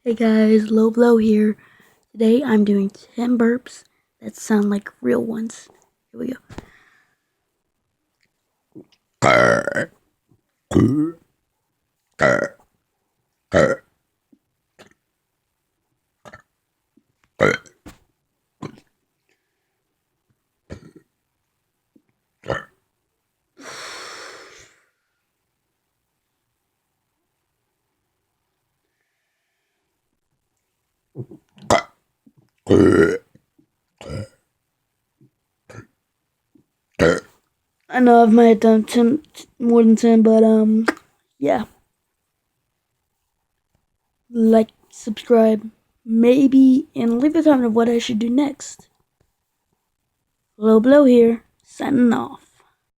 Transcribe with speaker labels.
Speaker 1: Hey guys, Low Blow here. Today I'm doing 10 burps that sound like real ones. Here we go. I know I've might have done 10, more than 10, but yeah. Like, subscribe, maybe, and leave a comment of what I should do next. Low Blow here, signing off.